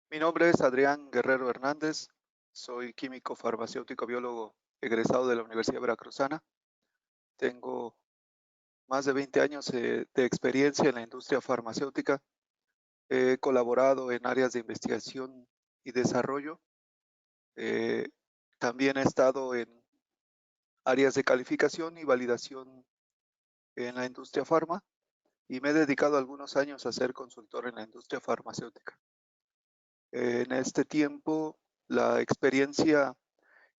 Mi nombre es Adrián Guerrero Hernández, soy químico farmacéutico biólogo egresado de la Universidad Veracruzana. Tengo más de 20 años de experiencia en la industria farmacéutica. He colaborado en áreas de investigación y desarrollo. Eh, También he estado en áreas de calificación y validación en la industria farma y me he dedicado algunos años a ser consultor en la industria farmacéutica. En este tiempo, la experiencia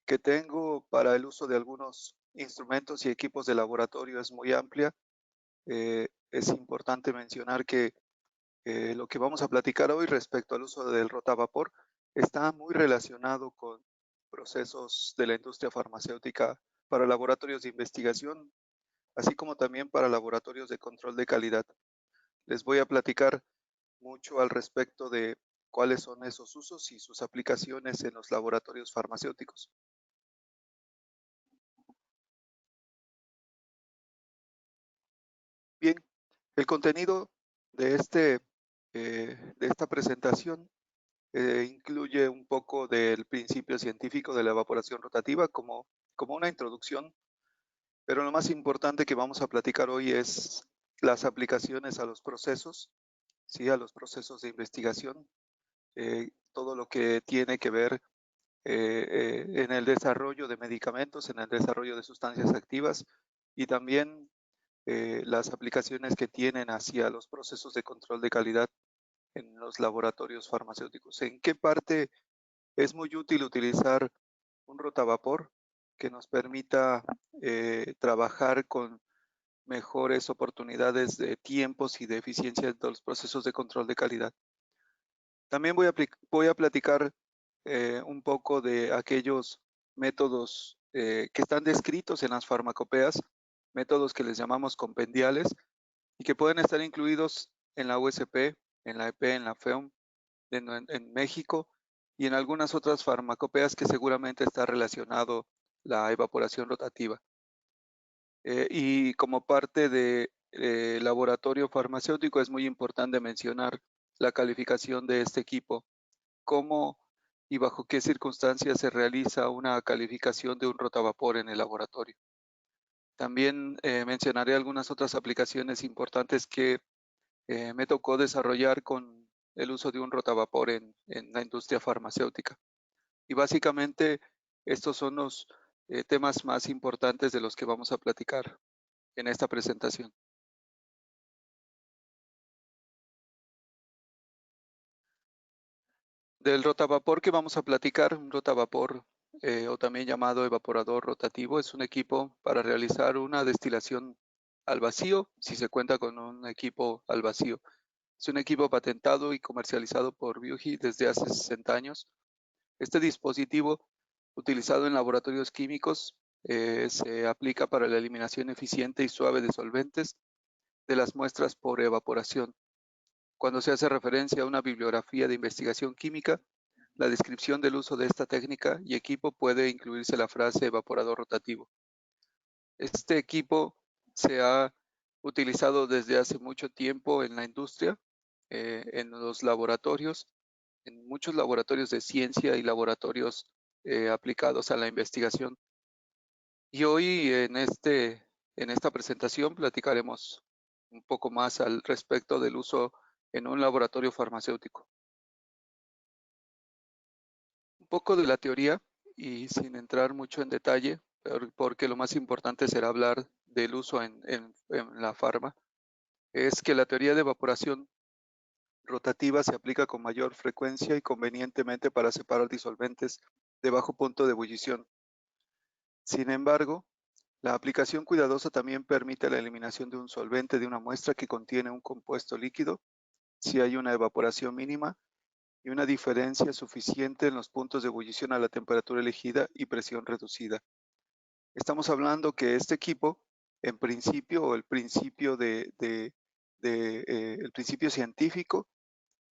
que tengo para el uso de algunos instrumentos y equipos de laboratorio es muy amplia. Es importante mencionar que lo que vamos a platicar hoy respecto al uso del rotavapor está muy relacionado con procesos de la industria farmacéutica para laboratorios de investigación, así como también para laboratorios de control de calidad. Les voy a platicar mucho al respecto de cuáles son esos usos y sus aplicaciones en los laboratorios farmacéuticos. Bien, el contenido de, de esta presentación incluye un poco del principio científico de la evaporación rotativa como una introducción, pero lo más importante que vamos a platicar hoy es las aplicaciones a los procesos, ¿sí? A los procesos de investigación, todo lo que tiene que ver en el desarrollo de medicamentos, en el desarrollo de sustancias activas y también las aplicaciones que tienen hacia los procesos de control de calidad en los laboratorios farmacéuticos. ¿En qué parte es muy útil utilizar un rotavapor que nos permita trabajar con mejores oportunidades de tiempos y de eficiencia de los procesos de control de calidad? También voy a platicar un poco de aquellos métodos que están descritos en las farmacopeas, métodos que les llamamos compendiales y que pueden estar incluidos en la USP, en la EP, en la FEOM, en México y en algunas otras farmacopeas que seguramente está relacionado la evaporación rotativa. Y como parte de laboratorio farmacéutico es muy importante mencionar la calificación de este equipo, cómo y bajo qué circunstancias se realiza una calificación de un rotavapor en el laboratorio. También mencionaré algunas otras aplicaciones importantes que me tocó desarrollar con el uso de un rotavapor en la industria farmacéutica. Y básicamente estos son los temas más importantes de los que vamos a platicar en esta presentación. Del rotavapor que vamos a platicar, un rotavapor o también llamado evaporador rotativo, es un equipo para realizar una destilación al vacío, si se cuenta con un equipo al vacío. Es un equipo patentado y comercializado por Biuji desde hace 60 años. Este dispositivo, utilizado en laboratorios químicos, se aplica para la eliminación eficiente y suave de solventes de las muestras por evaporación. Cuando se hace referencia a una bibliografía de investigación química, la descripción del uso de esta técnica y equipo puede incluirse la frase evaporador rotativo. Este equipo se ha utilizado desde hace mucho tiempo en la industria, en los laboratorios, en muchos laboratorios de ciencia y laboratorios aplicados a la investigación. Y hoy en esta presentación platicaremos un poco más al respecto del uso en un laboratorio farmacéutico. Un poco de la teoría y sin entrar mucho en detalle, porque lo más importante será hablar del uso en la farma, es que la teoría de evaporación rotativa se aplica con mayor frecuencia y convenientemente para separar disolventes de bajo punto de ebullición. Sin embargo, la aplicación cuidadosa también permite la eliminación de un solvente de una muestra que contiene un compuesto líquido si hay una evaporación mínima y una diferencia suficiente en los puntos de ebullición a la temperatura elegida y presión reducida. Estamos hablando que este equipo, en principio, o el principio el principio científico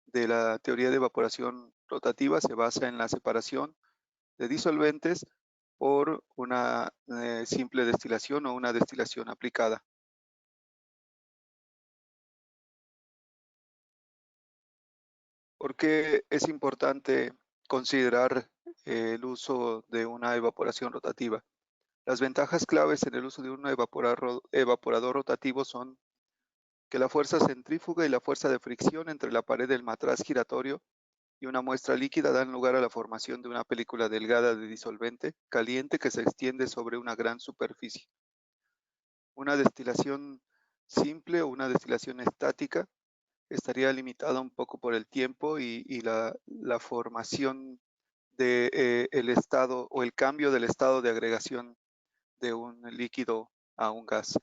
de la teoría de evaporación rotativa se basa en la separación de disolventes por una simple destilación o una destilación aplicada. ¿Por qué es importante considerar el uso de una evaporación rotativa? Las ventajas claves en el uso de un evaporador rotativo son que la fuerza centrífuga y la fuerza de fricción entre la pared del matraz giratorio y una muestra líquida dan lugar a la formación de una película delgada de disolvente caliente que se extiende sobre una gran superficie. Una destilación simple o una destilación estática estaría limitada un poco por el tiempo y la formación de el estado o el cambio del estado de agregación de un líquido a un gas.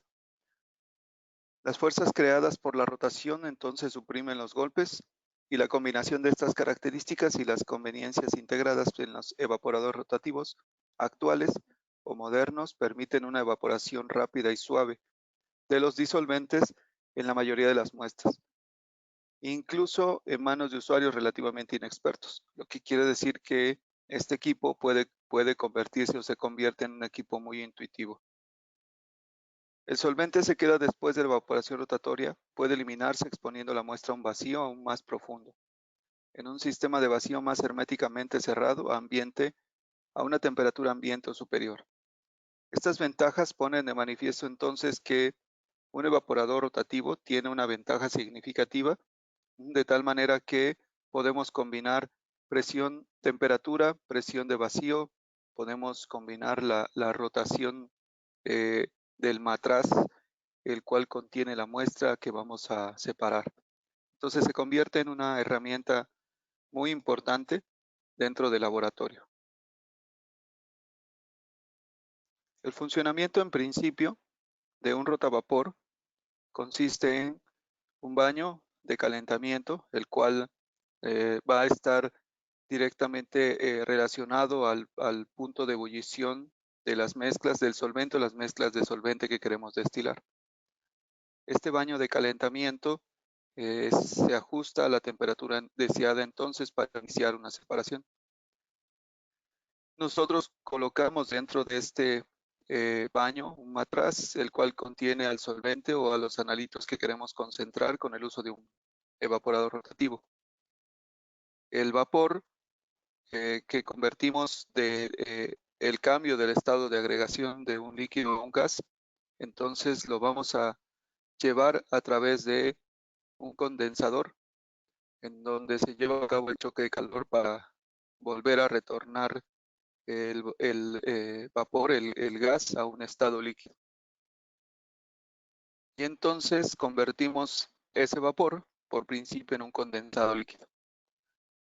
Las fuerzas creadas por la rotación entonces suprimen los golpes y la combinación de estas características y las conveniencias integradas en los evaporadores rotativos actuales o modernos permiten una evaporación rápida y suave de los disolventes en la mayoría de las muestras, incluso en manos de usuarios relativamente inexpertos, lo que quiere decir que este equipo puede convertirse o se convierte en un equipo muy intuitivo. El solvente se queda después de la evaporación rotatoria, puede eliminarse exponiendo la muestra a un vacío aún más profundo. En un sistema de vacío más herméticamente cerrado a una temperatura ambiente o superior. Estas ventajas ponen de manifiesto entonces que un evaporador rotativo tiene una ventaja significativa, de tal manera que podemos combinar presión, temperatura, presión de vacío, podemos combinar la rotación del matraz, el cual contiene la muestra que vamos a separar. Entonces se convierte en una herramienta muy importante dentro del laboratorio. El funcionamiento en principio de un rotavapor consiste en un baño de calentamiento, el cual va a estar directamente relacionado al punto de ebullición de las mezclas del solvente o las mezclas de solvente que queremos destilar. Este baño de calentamiento se ajusta a la temperatura deseada entonces para iniciar una separación. Nosotros colocamos dentro de este baño un matraz, el cual contiene al solvente o a los analitos que queremos concentrar con el uso de un evaporador rotativo. El vapor que convertimos el cambio del estado de agregación de un líquido a un gas, entonces lo vamos a llevar a través de un condensador en donde se lleva a cabo el choque de calor para volver a retornar el vapor, el gas, a un estado líquido. Y entonces convertimos ese vapor, por principio, en un condensado líquido.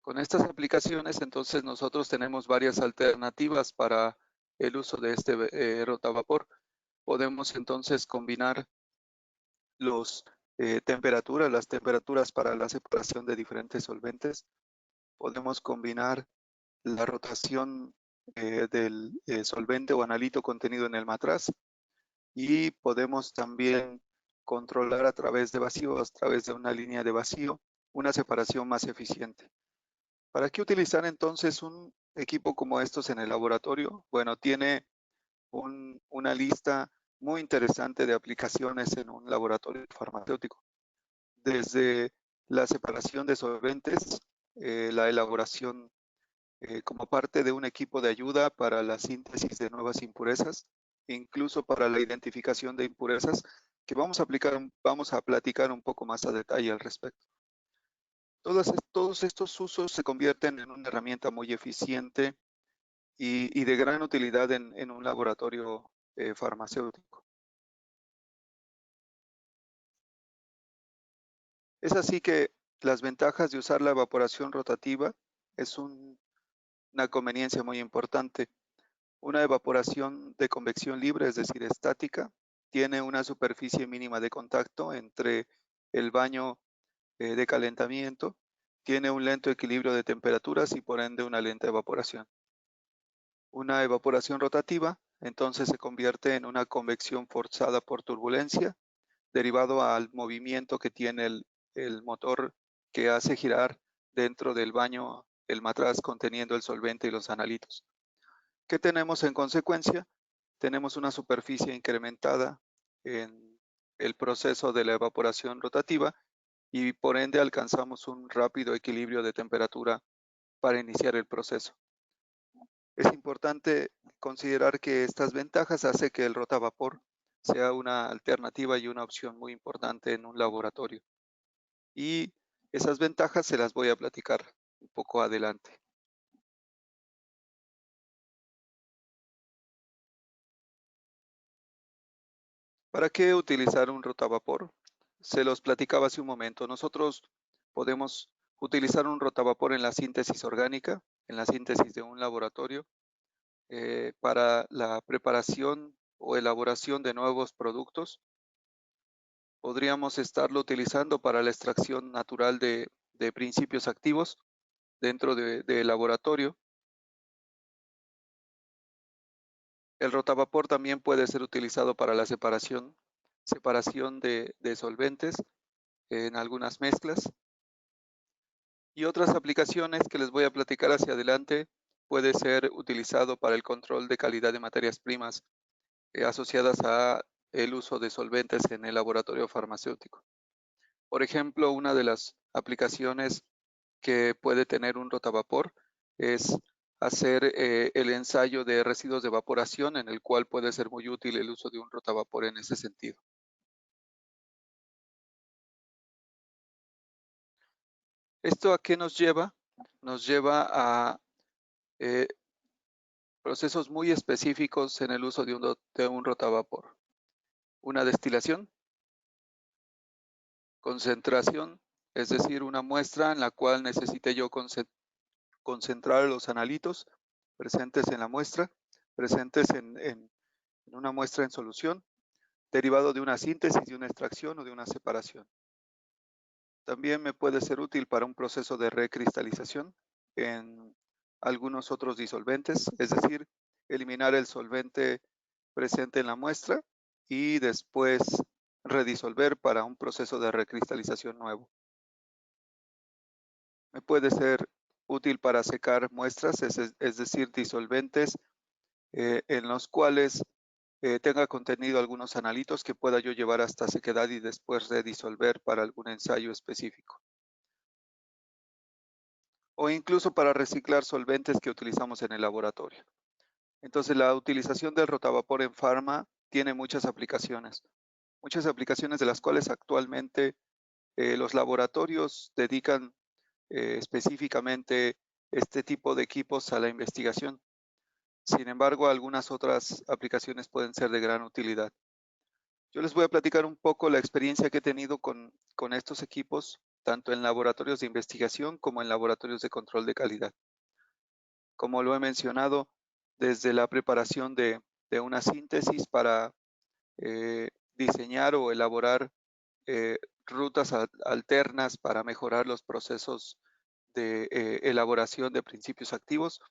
Con estas aplicaciones, entonces, nosotros tenemos varias alternativas para el uso de este rotavapor. Podemos entonces combinar las temperaturas para la separación de diferentes solventes. Podemos combinar la rotación del solvente o analito contenido en el matraz y podemos también controlar a través de vacío, a través de una línea de vacío, una separación más eficiente. ¿Para qué utilizar entonces un equipo como estos en el laboratorio? Bueno, tiene una lista muy interesante de aplicaciones en un laboratorio farmacéutico. Desde la separación de solventes, la elaboración como parte de un equipo de ayuda para la síntesis de nuevas impurezas, incluso para la identificación de impurezas, que vamos a platicar un poco más a detalle al respecto. Todos estos usos se convierten en una herramienta muy eficiente y de gran utilidad en un laboratorio farmacéutico. Es así que las ventajas de usar la evaporación rotativa es una conveniencia muy importante. Una evaporación de convección libre, es decir, estática, tiene una superficie mínima de contacto entre el baño de calentamiento, tiene un lento equilibrio de temperaturas y por ende una lenta evaporación. Una evaporación rotativa entonces se convierte en una convección forzada por turbulencia, derivado al movimiento que tiene el motor que hace girar dentro del baño el matraz conteniendo el solvente y los analitos. ¿Qué tenemos en consecuencia? Tenemos una superficie incrementada en el proceso de la evaporación rotativa y por ende alcanzamos un rápido equilibrio de temperatura para iniciar el proceso. Es importante considerar que estas ventajas hacen que el rotavapor sea una alternativa y una opción muy importante en un laboratorio. Y esas ventajas se las voy a platicar un poco adelante. ¿Para qué utilizar un rotavapor? Se los platicaba hace un momento. Nosotros podemos utilizar un rotavapor en la síntesis orgánica, en la síntesis de un laboratorio, para la preparación o elaboración de nuevos productos. Podríamos estarlo utilizando para la extracción natural de principios activos dentro del laboratorio. El rotavapor también puede ser utilizado para la separación de solventes en algunas mezclas. Y otras aplicaciones que les voy a platicar hacia adelante puede ser utilizado para el control de calidad de materias primas asociadas a el uso de solventes en el laboratorio farmacéutico. Por ejemplo, una de las aplicaciones que puede tener un rotavapor es hacer el ensayo de residuos de evaporación, en el cual puede ser muy útil el uso de un rotavapor en ese sentido. ¿Esto a qué nos lleva? Nos lleva a eh, procesos muy específicos en el uso de un rotavapor. Una destilación, concentración, es decir, una muestra en la cual necesite yo concentrar los analitos presentes en la muestra, presentes en una muestra en solución, derivado de una síntesis, de una extracción o de una separación. También me puede ser útil para un proceso de recristalización en algunos otros disolventes, es decir, eliminar el solvente presente en la muestra y después redisolver para un proceso de recristalización nuevo. Me puede ser útil para secar muestras, es decir, disolventes en los cuales tenga contenido algunos analitos que pueda yo llevar hasta sequedad y después redisolver para algún ensayo específico. O incluso para reciclar solventes que utilizamos en el laboratorio. Entonces, la utilización del rotavapor en farma tiene muchas aplicaciones de las cuales actualmente los laboratorios dedican específicamente este tipo de equipos a la investigación. Sin embargo, algunas otras aplicaciones pueden ser de gran utilidad. Yo les voy a platicar un poco la experiencia que he tenido con estos equipos, tanto en laboratorios de investigación como en laboratorios de control de calidad. Como lo he mencionado, desde la preparación de una síntesis para diseñar o elaborar rutas alternas para mejorar los procesos de elaboración de principios activos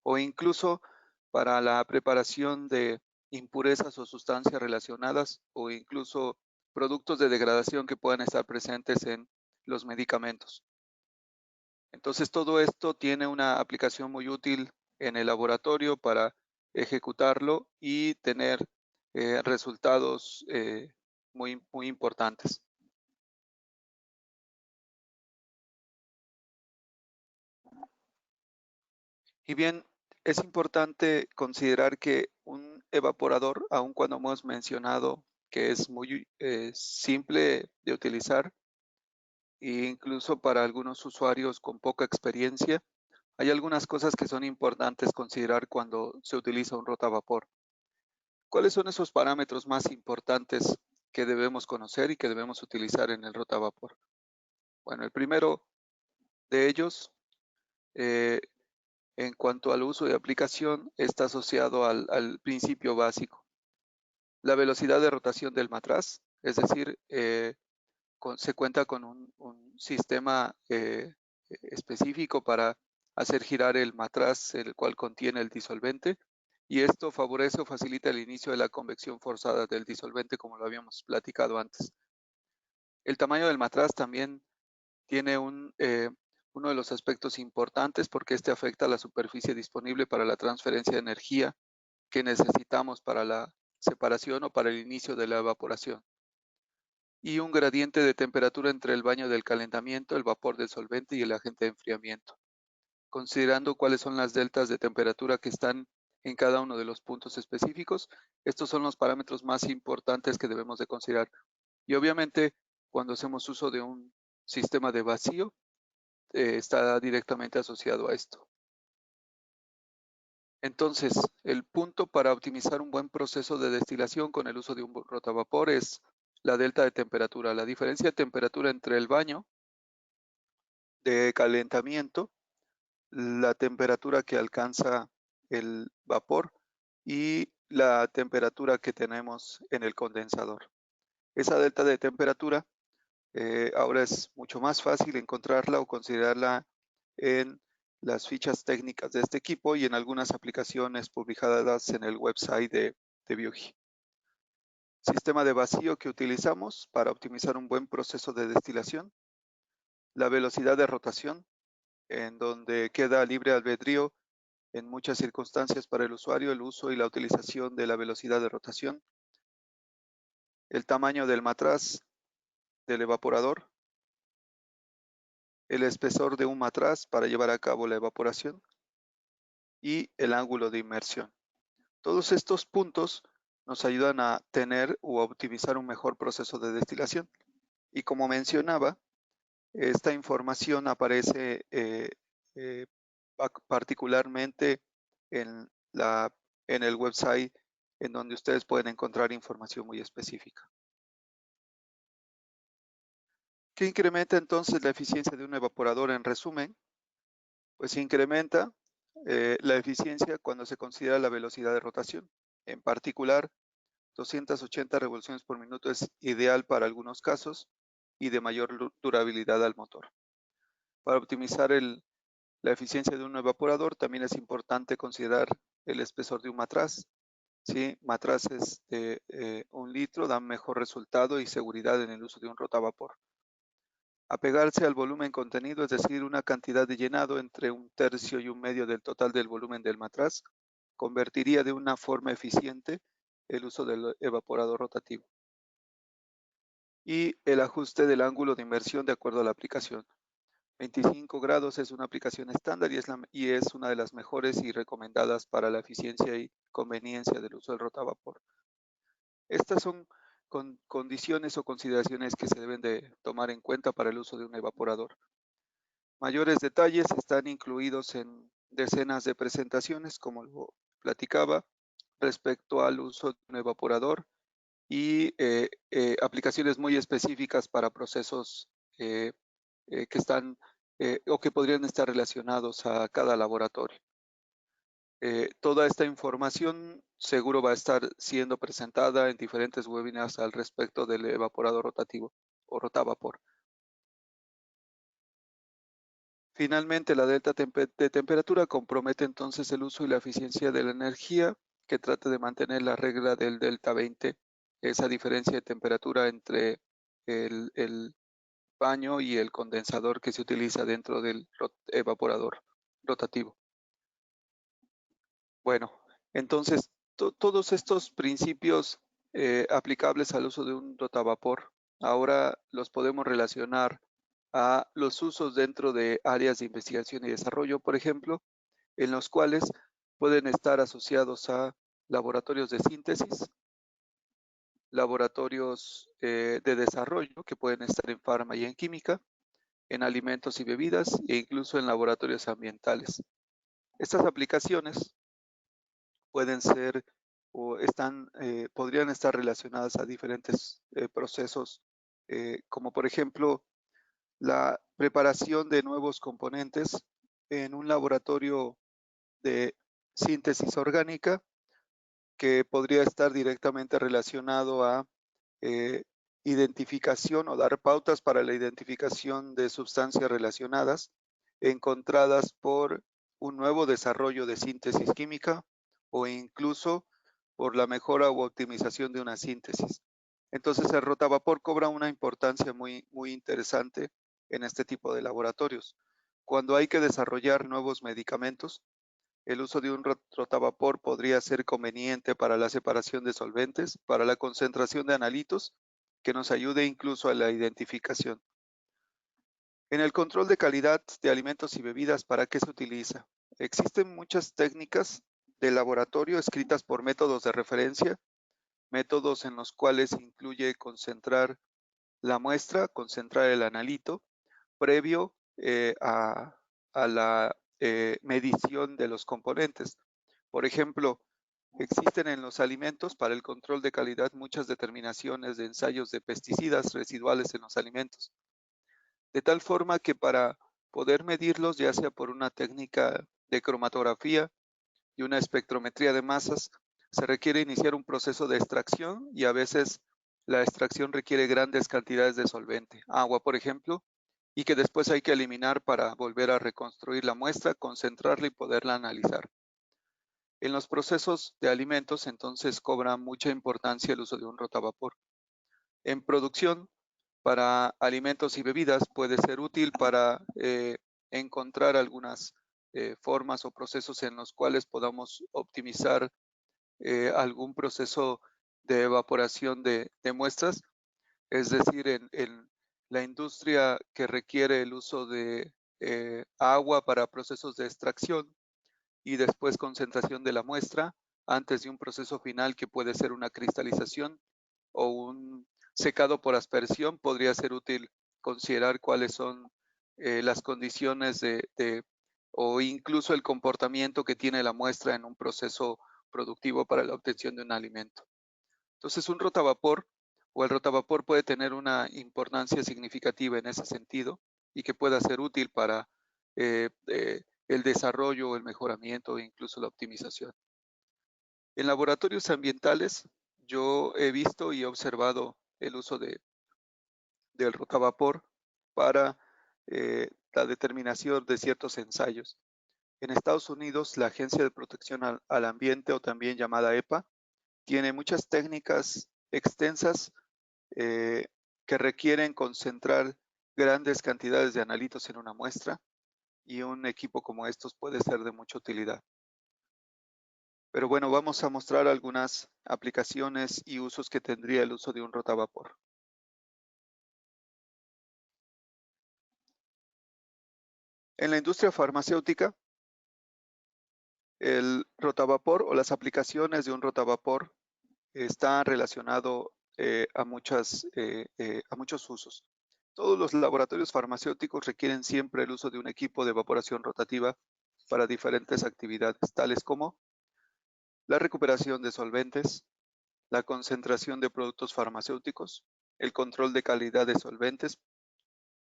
o incluso para la preparación de impurezas o sustancias relacionadas o incluso productos de degradación que puedan estar presentes en los medicamentos. Entonces todo esto tiene una aplicación muy útil en el laboratorio para ejecutarlo y tener resultados muy importantes. Y bien, es importante considerar que un evaporador, aun cuando hemos mencionado que es muy simple de utilizar e incluso para algunos usuarios con poca experiencia, hay algunas cosas que son importantes considerar cuando se utiliza un rotavapor. ¿Cuáles son esos parámetros más importantes que debemos conocer y que debemos utilizar en el rotavapor? Bueno, el primero de ellos, eh, en cuanto al uso y aplicación, está asociado al principio básico. La velocidad de rotación del matraz, es decir, se cuenta con un sistema específico para hacer girar el matraz, el cual contiene el disolvente, y esto favorece o facilita el inicio de la convección forzada del disolvente, como lo habíamos platicado antes. El tamaño del matraz también tiene uno de los aspectos importantes porque este afecta la superficie disponible para la transferencia de energía que necesitamos para la separación o para el inicio de la evaporación. y un gradiente de temperatura entre el baño del calentamiento, el vapor del solvente y el agente de enfriamiento, considerando cuáles son las deltas de temperatura que están en cada uno de los puntos específicos. Estos son los parámetros más importantes que debemos de considerar. Y obviamente, cuando hacemos uso de un sistema de vacío, está directamente asociado a esto. Entonces, el punto para optimizar un buen proceso de destilación con el uso de un rotavapor es la delta de temperatura, la diferencia de temperatura entre el baño de calentamiento, la temperatura que alcanza el vapor y la temperatura que tenemos en el condensador. Esa delta de temperatura ahora es mucho más fácil encontrarla o considerarla en las fichas técnicas de este equipo y en algunas aplicaciones publicadas en el website de Biogi. Sistema de vacío que utilizamos para optimizar un buen proceso de destilación. La velocidad de rotación, en donde queda libre albedrío en muchas circunstancias para el usuario el uso y la utilización de la velocidad de rotación. El tamaño del matraz del evaporador. El espesor de un matraz para llevar a cabo la evaporación y el ángulo de inmersión. Todos estos puntos nos ayudan a tener o a optimizar un mejor proceso de destilación. Y como mencionaba, esta información aparece particularmente en, en el website en donde ustedes pueden encontrar información muy específica. ¿Qué incrementa entonces la eficiencia de un evaporador? En resumen, pues incrementa la eficiencia cuando se considera la velocidad de rotación. En particular, 280 revoluciones por minuto es ideal para algunos casos y de mayor durabilidad al motor. Para optimizar la eficiencia de un evaporador, también es importante considerar el espesor de un matraz. ¿Sí? Matraces de 1 litro dan mejor resultado y seguridad en el uso de un rotavapor. Apegarse al volumen contenido, es decir, una cantidad de llenado entre 1/3 y 1/2 del total del volumen del matraz, convertiría de una forma eficiente el uso del evaporador rotativo. Y el ajuste del ángulo de inmersión de acuerdo a la aplicación. 25 grados es una aplicación estándar y es una de las mejores y recomendadas para la eficiencia y conveniencia del uso del rotavapor. Estas son condiciones o consideraciones que se deben de tomar en cuenta para el uso de un evaporador. Mayores detalles están incluidos en decenas de presentaciones, como lo platicaba, respecto al uso de un evaporador y aplicaciones muy específicas para procesos que están o que podrían estar relacionados a cada laboratorio. Toda esta información seguro va a estar siendo presentada en diferentes webinars al respecto del evaporador rotativo o rotavapor. Finalmente, la delta de temperatura compromete entonces el uso y la eficiencia de la energía, que trata de mantener la regla del delta 20, esa diferencia de temperatura entre el baño y el condensador que se utiliza dentro del evaporador rotativo. Bueno, entonces todos estos principios aplicables al uso de un rotavapor ahora los podemos relacionar a los usos dentro de áreas de investigación y desarrollo, por ejemplo, en los cuales pueden estar asociados a laboratorios de síntesis, laboratorios de desarrollo que pueden estar en farma y en química, en alimentos y bebidas e incluso en laboratorios ambientales. Estas aplicaciones pueden ser o podrían estar relacionadas a diferentes procesos, como por ejemplo la preparación de nuevos componentes en un laboratorio de síntesis orgánica que podría estar directamente relacionado a identificación o dar pautas para la identificación de sustancias relacionadas encontradas por un nuevo desarrollo de síntesis química o incluso por la mejora u optimización de una síntesis. Entonces el rotavapor cobra una importancia muy interesante en este tipo de laboratorios. Cuando hay que desarrollar nuevos medicamentos, el uso de un rotavapor podría ser conveniente para la separación de solventes, para la concentración de analitos, que nos ayude incluso a la identificación. En el control de calidad de alimentos y bebidas, ¿para qué se utiliza? Existen muchas técnicas de laboratorio escritas por métodos de referencia, métodos en los cuales incluye concentrar la muestra, concentrar el analito, previo a la medición de los componentes. Por ejemplo, existen en los alimentos para el control de calidad muchas determinaciones de ensayos de pesticidas residuales en los alimentos, de tal forma que para poder medirlos, ya sea por una técnica de cromatografía y una espectrometría de masas, se requiere iniciar un proceso de extracción y a veces la extracción requiere grandes cantidades de solvente, agua por ejemplo, y que después hay que eliminar para volver a reconstruir la muestra, concentrarla y poderla analizar. En los procesos de alimentos, entonces, cobra mucha importancia el uso de un rotavapor. En producción, para alimentos y bebidas, puede ser útil para encontrar algunas formas o procesos en los cuales podamos optimizar algún proceso de evaporación de muestras, es decir, en la industria que requiere el uso de agua para procesos de extracción y después concentración de la muestra antes de un proceso final que puede ser una cristalización o un secado por aspersión, podría ser útil considerar cuáles son las condiciones o incluso el comportamiento que tiene la muestra en un proceso productivo para la obtención de un alimento. Entonces, un rotavapor o el rotavapor puede tener una importancia significativa en ese sentido y que pueda ser útil para el desarrollo, el mejoramiento e incluso la optimización. En laboratorios ambientales, yo he visto y he observado el uso del rotavapor para la determinación de ciertos ensayos. En Estados Unidos, la Agencia de Protección al Ambiente, o también llamada EPA, tiene muchas técnicas extensas que requieren concentrar grandes cantidades de analitos en una muestra, y un equipo como estos puede ser de mucha utilidad. Pero bueno, vamos a mostrar algunas aplicaciones y usos que tendría el uso de un rotavapor. En la industria farmacéutica, el rotavapor o las aplicaciones de un rotavapor está relacionado a muchos usos. Todos los laboratorios farmacéuticos requieren siempre el uso de un equipo de evaporación rotativa para diferentes actividades, tales como la recuperación de solventes, la concentración de productos farmacéuticos, el control de calidad de solventes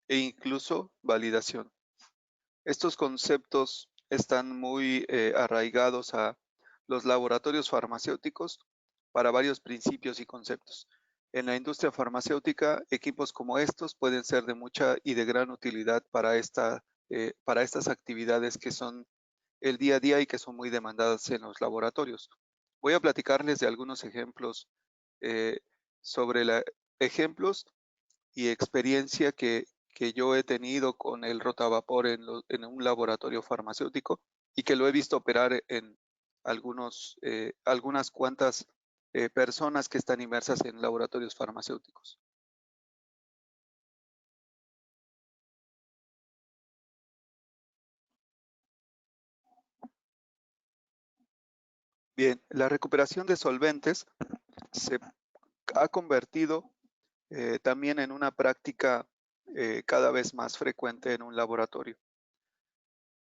e incluso validación. Estos conceptos están muy arraigados a los laboratorios farmacéuticos para varios principios y conceptos. En la industria farmacéutica, equipos como estos pueden ser de mucha y de gran utilidad para estas actividades que son el día a día y que son muy demandadas en los laboratorios. Voy a platicarles de algunos ejemplos eh, sobre ejemplos y experiencia que yo he tenido con el rotavapor en un laboratorio farmacéutico y que lo he visto operar en algunas cuantas personas que están inmersas en laboratorios farmacéuticos. Bien, la recuperación de solventes se ha convertido también en una práctica cada vez más frecuente en un laboratorio.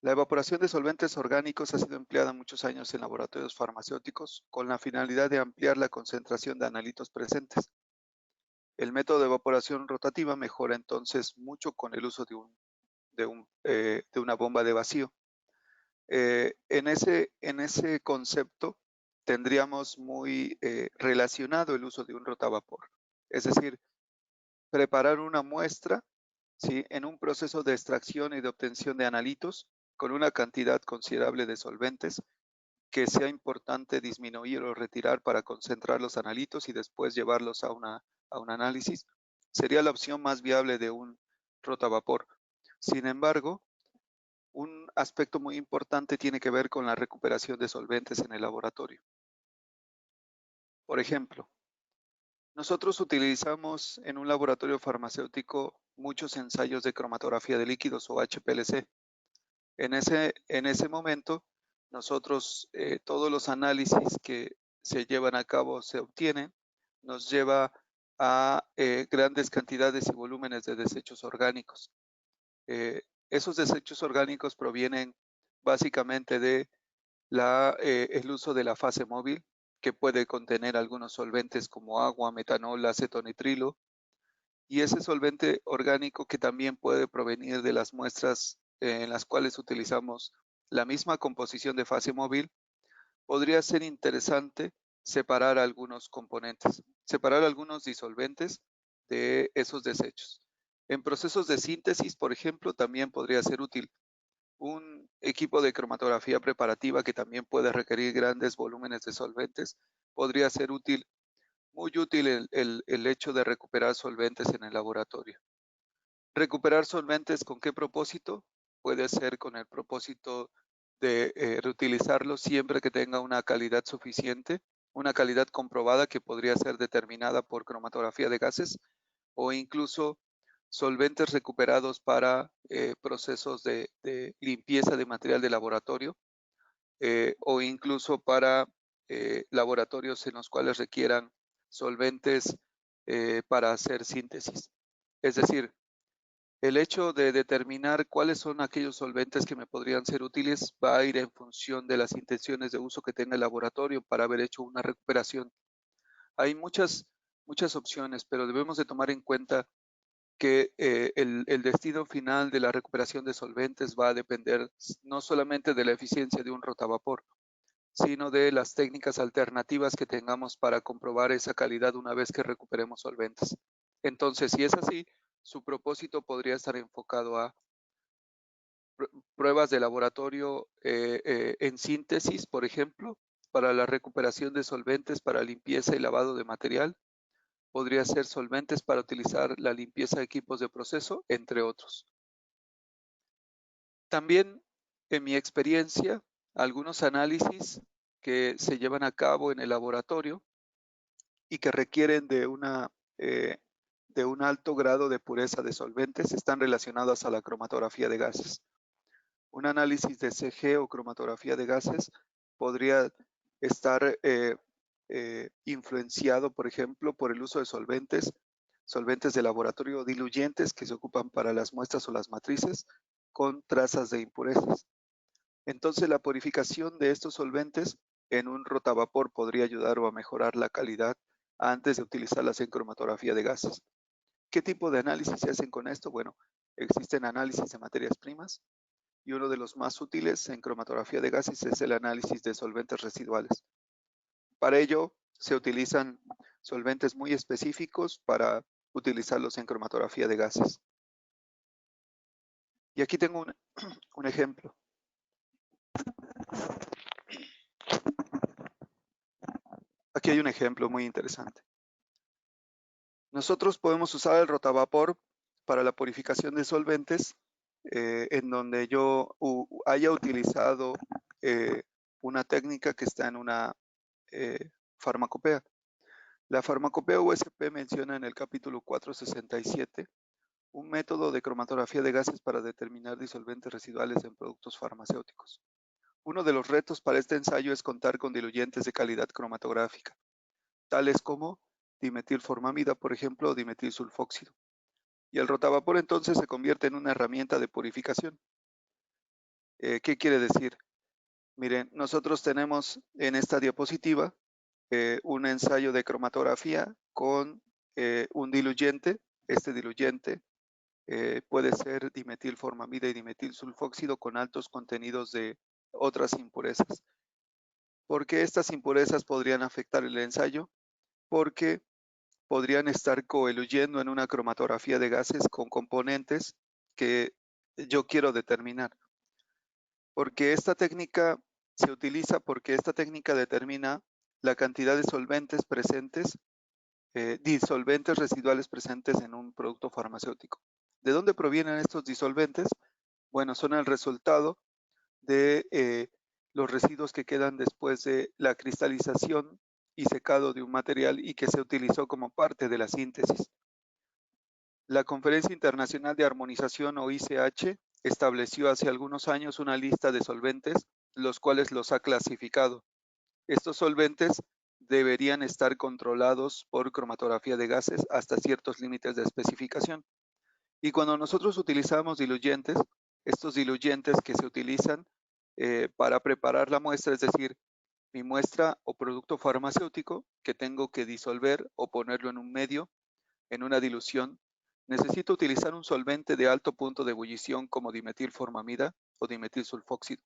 La evaporación de solventes orgánicos ha sido empleada muchos años en laboratorios farmacéuticos con la finalidad de ampliar la concentración de analitos presentes. El método de evaporación rotativa mejora entonces mucho con el uso de una bomba de vacío. En ese concepto tendríamos muy relacionado el uso de un rotavapor. Es decir, preparar una muestra, ¿sí?, en un proceso de extracción y de obtención de analitos con una cantidad considerable de solventes que sea importante disminuir o retirar para concentrar los analitos y después llevarlos a un análisis, sería la opción más viable de un rotavapor. Sin embargo, un aspecto muy importante tiene que ver con la recuperación de solventes en el laboratorio. Por ejemplo, Nosotros utilizamos en un laboratorio farmacéutico muchos ensayos de cromatografía de líquidos o HPLC. En ese momento, nosotros, todos los análisis que se llevan a cabo, se obtienen, nos lleva a grandes cantidades y volúmenes de desechos orgánicos. Esos desechos orgánicos provienen básicamente de el uso de la fase móvil, que puede contener algunos solventes como agua, metanol, acetonitrilo, y ese solvente orgánico que también puede provenir de las muestras en las cuales utilizamos la misma composición de fase móvil, podría ser interesante separar algunos componentes, separar algunos disolventes de esos desechos. En procesos de síntesis, por ejemplo, también podría ser útil un equipo de cromatografía preparativa que también puede requerir grandes volúmenes de solventes. Podría ser útil, muy útil el hecho de recuperar solventes en el laboratorio. ¿Recuperar solventes con qué propósito? Puede ser con el propósito de reutilizarlos siempre que tenga una calidad suficiente, una calidad comprobada que podría ser determinada por cromatografía de gases, o incluso solventes recuperados para procesos de limpieza de material de laboratorio, o incluso para laboratorios en los cuales requieran solventes para hacer síntesis. Es decir, el hecho de determinar cuáles son aquellos solventes que me podrían ser útiles va a ir en función de las intenciones de uso que tenga el laboratorio para haber hecho una recuperación. Hay muchas opciones, pero debemos de tomar en cuenta que el destino final de la recuperación de solventes va a depender no solamente de la eficiencia de un rotavapor, sino de las técnicas alternativas que tengamos para comprobar esa calidad una vez que recuperemos solventes. Entonces, si es así, su propósito podría estar enfocado a pruebas de laboratorio en síntesis, por ejemplo, para la recuperación de solventes para limpieza y lavado de material. Podría ser solventes para utilizar la limpieza de equipos de proceso, entre otros. También, en mi experiencia, algunos análisis que se llevan a cabo en el laboratorio y que requieren de un alto grado de pureza de solventes están relacionados a la cromatografía de gases. Un análisis de CG o cromatografía de gases podría estar influenciado, por ejemplo, por el uso de solventes de laboratorio diluyentes que se ocupan para las muestras o las matrices con trazas de impurezas. Entonces, la purificación de estos solventes en un rotavapor podría ayudar o a mejorar la calidad antes de utilizarlas en cromatografía de gases. ¿Qué tipo de análisis se hacen con esto? Bueno, existen análisis de materias primas, y uno de los más útiles en cromatografía de gases es el análisis de solventes residuales. Para ello, se utilizan solventes muy específicos para utilizarlos en cromatografía de gases. Y aquí tengo un ejemplo. Aquí hay un ejemplo muy interesante. Nosotros podemos usar el rotavapor para la purificación de solventes en donde yo haya utilizado una técnica que está en una farmacopea. La farmacopea USP menciona en el capítulo 467 un método de cromatografía de gases para determinar disolventes residuales en productos farmacéuticos. Uno de los retos para este ensayo es contar con diluyentes de calidad cromatográfica, tales como dimetilformamida, por ejemplo, o dimetilsulfóxido. Y el rotavapor entonces se convierte en una herramienta de purificación. ¿Qué quiere decir? Miren, nosotros tenemos en esta diapositiva un ensayo de cromatografía con un diluyente. Este diluyente puede ser dimetilformamida y dimetilsulfóxido con altos contenidos de otras impurezas. ¿Por qué estas impurezas podrían afectar el ensayo? Porque podrían estar coeluyendo en una cromatografía de gases con componentes que yo quiero determinar. Porque esta técnica se utiliza porque esta técnica determina la cantidad de solventes presentes, disolventes residuales presentes en un producto farmacéutico. ¿De dónde provienen estos disolventes? Bueno, son el resultado de los residuos que quedan después de la cristalización y secado de un material y que se utilizó como parte de la síntesis. La Conferencia Internacional de Armonización o ICH estableció hace algunos años una lista de solventes, los cuales los ha clasificado. Estos solventes deberían estar controlados por cromatografía de gases hasta ciertos límites de especificación. Y cuando nosotros utilizamos diluyentes, estos diluyentes que se utilizan para preparar la muestra, es decir, mi muestra o producto farmacéutico que tengo que disolver o ponerlo en un medio, en una dilución, necesito utilizar un solvente de alto punto de ebullición como dimetilformamida o dimetilsulfóxido.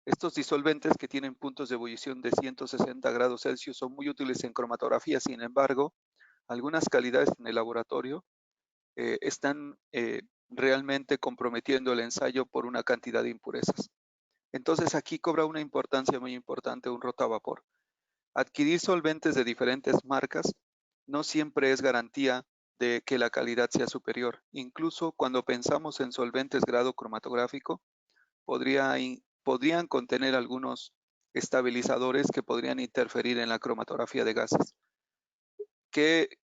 Estos disolventes que tienen puntos de ebullición de 160 grados Celsius son muy útiles en cromatografía. Sin embargo, algunas calidades en el laboratorio están realmente comprometiendo el ensayo por una cantidad de impurezas. Entonces aquí cobra una importancia muy importante un rotavapor. Adquirir solventes de diferentes marcas no siempre es garantía de que la calidad sea superior. Incluso cuando pensamos en solventes grado cromatográfico, podrían contener algunos estabilizadores que podrían interferir en la cromatografía de gases. ¿Qué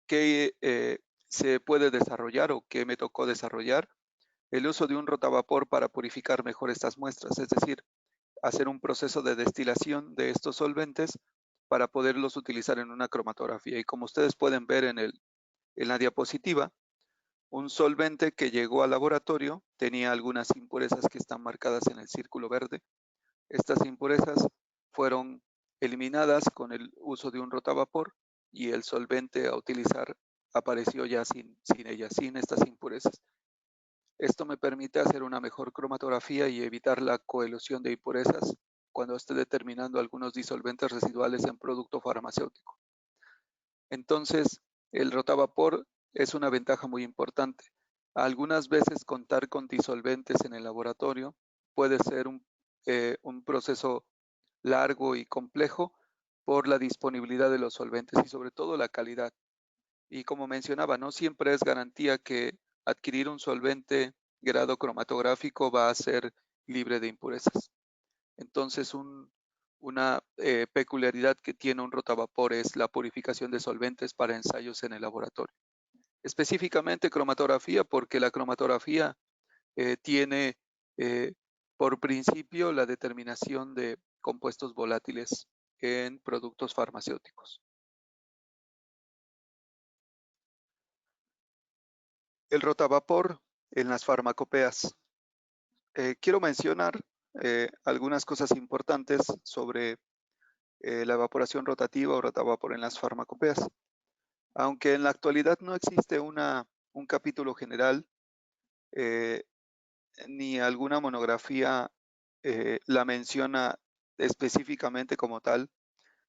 se puede desarrollar o qué me tocó desarrollar? El uso de un rotavapor para purificar mejor estas muestras, es decir, hacer un proceso de destilación de estos solventes para poderlos utilizar en una cromatografía. Y como ustedes pueden ver en la diapositiva, un solvente que llegó al laboratorio tenía algunas impurezas que están marcadas en el círculo verde. Estas impurezas fueron eliminadas con el uso de un rotavapor y el solvente a utilizar apareció ya sin ellas, sin estas impurezas. Esto me permite hacer una mejor cromatografía y evitar la coelusión de impurezas cuando esté determinando algunos disolventes residuales en producto farmacéutico. Entonces, el rotavapor es una ventaja muy importante. Algunas veces contar con disolventes en el laboratorio puede ser un proceso largo y complejo por la disponibilidad de los solventes y sobre todo la calidad. Y como mencionaba, no siempre es garantía que adquirir un solvente grado cromatográfico va a ser libre de impurezas. Entonces, una peculiaridad que tiene un rotavapor es la purificación de solventes para ensayos en el laboratorio. Específicamente cromatografía, porque la cromatografía tiene por principio la determinación de compuestos volátiles en productos farmacéuticos. El rotavapor en las farmacopeas. Quiero mencionar algunas cosas importantes sobre la evaporación rotativa o rotavapor en las farmacopeas. Aunque en la actualidad no existe un capítulo general eh, ni alguna monografía la menciona específicamente como tal,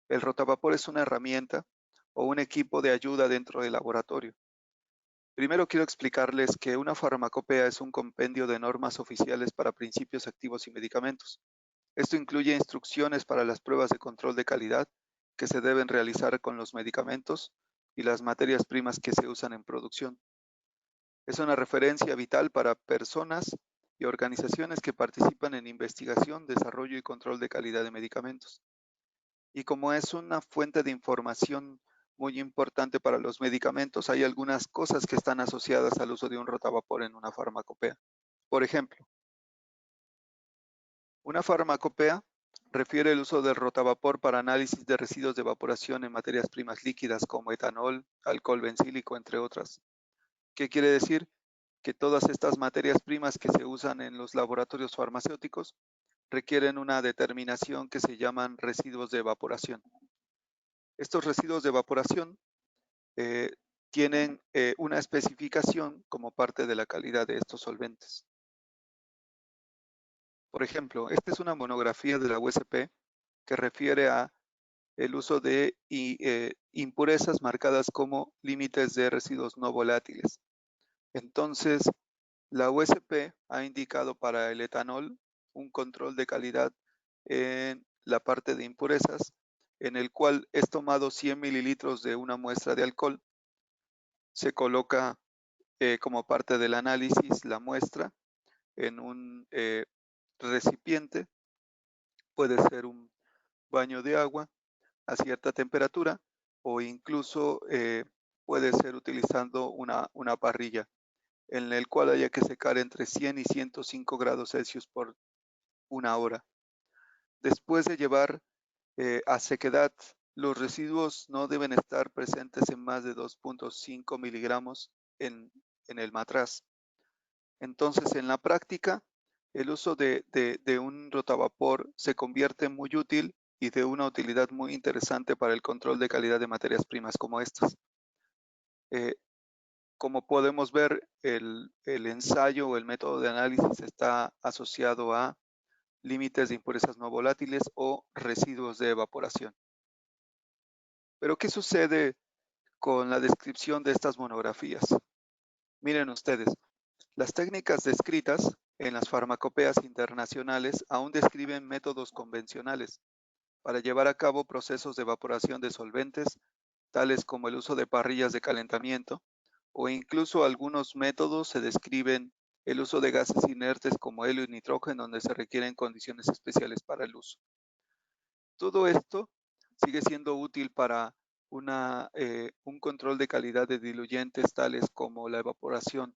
el rotavapor es una herramienta o un equipo de ayuda dentro del laboratorio. Primero quiero explicarles que una farmacopea es un compendio de normas oficiales para principios activos y medicamentos. Esto incluye instrucciones para las pruebas de control de calidad que se deben realizar con los medicamentos y las materias primas que se usan en producción. Es una referencia vital para personas y organizaciones que participan en investigación, desarrollo y control de calidad de medicamentos. Y como es una fuente de información muy importante para los medicamentos, hay algunas cosas que están asociadas al uso de un rotavapor en una farmacopea. Por ejemplo, una farmacopea refiere el uso del rotavapor para análisis de residuos de evaporación en materias primas líquidas como etanol, alcohol bencílico, entre otras. ¿Qué quiere decir? Que todas estas materias primas que se usan en los laboratorios farmacéuticos requieren una determinación que se llaman residuos de evaporación. Estos residuos de evaporación tienen una especificación como parte de la calidad de estos solventes. Por ejemplo, esta es una monografía de la USP que refiere a el uso de impurezas marcadas como límites de residuos no volátiles. Entonces, la USP ha indicado para el etanol un control de calidad en la parte de impurezas, en el cual es tomado 100 mililitros de una muestra de alcohol, se coloca como parte del análisis la muestra en un recipiente, puede ser un baño de agua, a cierta temperatura o incluso puede ser utilizando una parrilla en el cual haya que secar entre 100 y 105 grados Celsius por 1 hora. Después de llevar a sequedad, los residuos no deben estar presentes en más de 2.5 miligramos en el matraz. Entonces, en la práctica, el uso de un rotavapor se convierte en muy útil y de una utilidad muy interesante para el control de calidad de materias primas como estas. Como podemos ver, el ensayo o el método de análisis está asociado a límites de impurezas no volátiles o residuos de evaporación. Pero, ¿qué sucede con la descripción de estas monografías? Miren ustedes, las técnicas descritas en las farmacopeas internacionales aún describen métodos convencionales para llevar a cabo procesos de evaporación de solventes, tales como el uso de parrillas de calentamiento, o incluso algunos métodos se describen el uso de gases inertes como helio y nitrógeno, donde se requieren condiciones especiales para el uso. Todo esto sigue siendo útil para un control de calidad de diluyentes tales como la evaporación,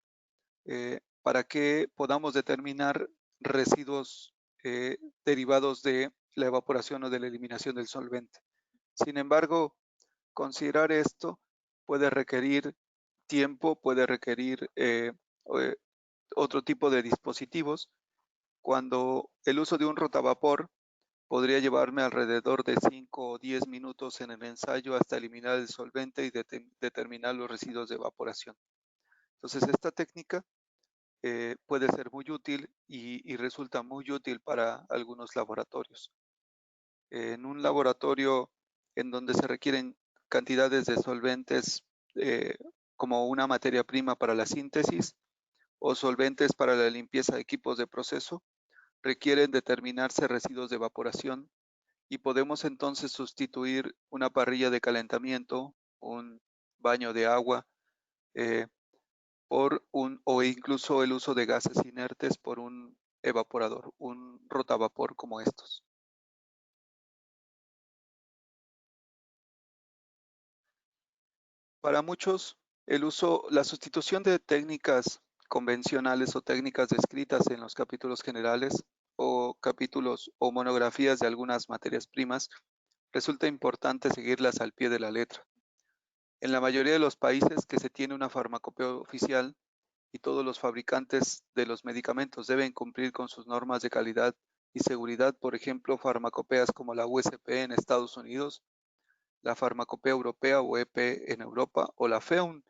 para que podamos determinar residuos derivados de la evaporación o de la eliminación del solvente. Sin embargo, considerar esto puede requerir tiempo, puede requerir otro tipo de dispositivos, cuando el uso de un rotavapor podría llevarme alrededor de 5 o 10 minutos en el ensayo hasta eliminar el solvente y determinar los residuos de evaporación. Entonces, esta técnica puede ser muy útil y resulta muy útil para algunos laboratorios. En un laboratorio en donde se requieren cantidades de solventes como una materia prima para la síntesis o solventes para la limpieza de equipos de proceso, requieren determinarse residuos de evaporación y podemos entonces sustituir una parrilla de calentamiento, un baño de agua, o incluso el uso de gases inertes por un evaporador, un rotavapor como estos. Para muchos, la sustitución de técnicas convencionales o técnicas descritas en los capítulos generales o capítulos o monografías de algunas materias primas, resulta importante seguirlas al pie de la letra. En la mayoría de los países que se tiene una farmacopea oficial y todos los fabricantes de los medicamentos deben cumplir con sus normas de calidad y seguridad, por ejemplo, farmacopeas como la USP en Estados Unidos, la Farmacopea Europea o EP en Europa o la FEUN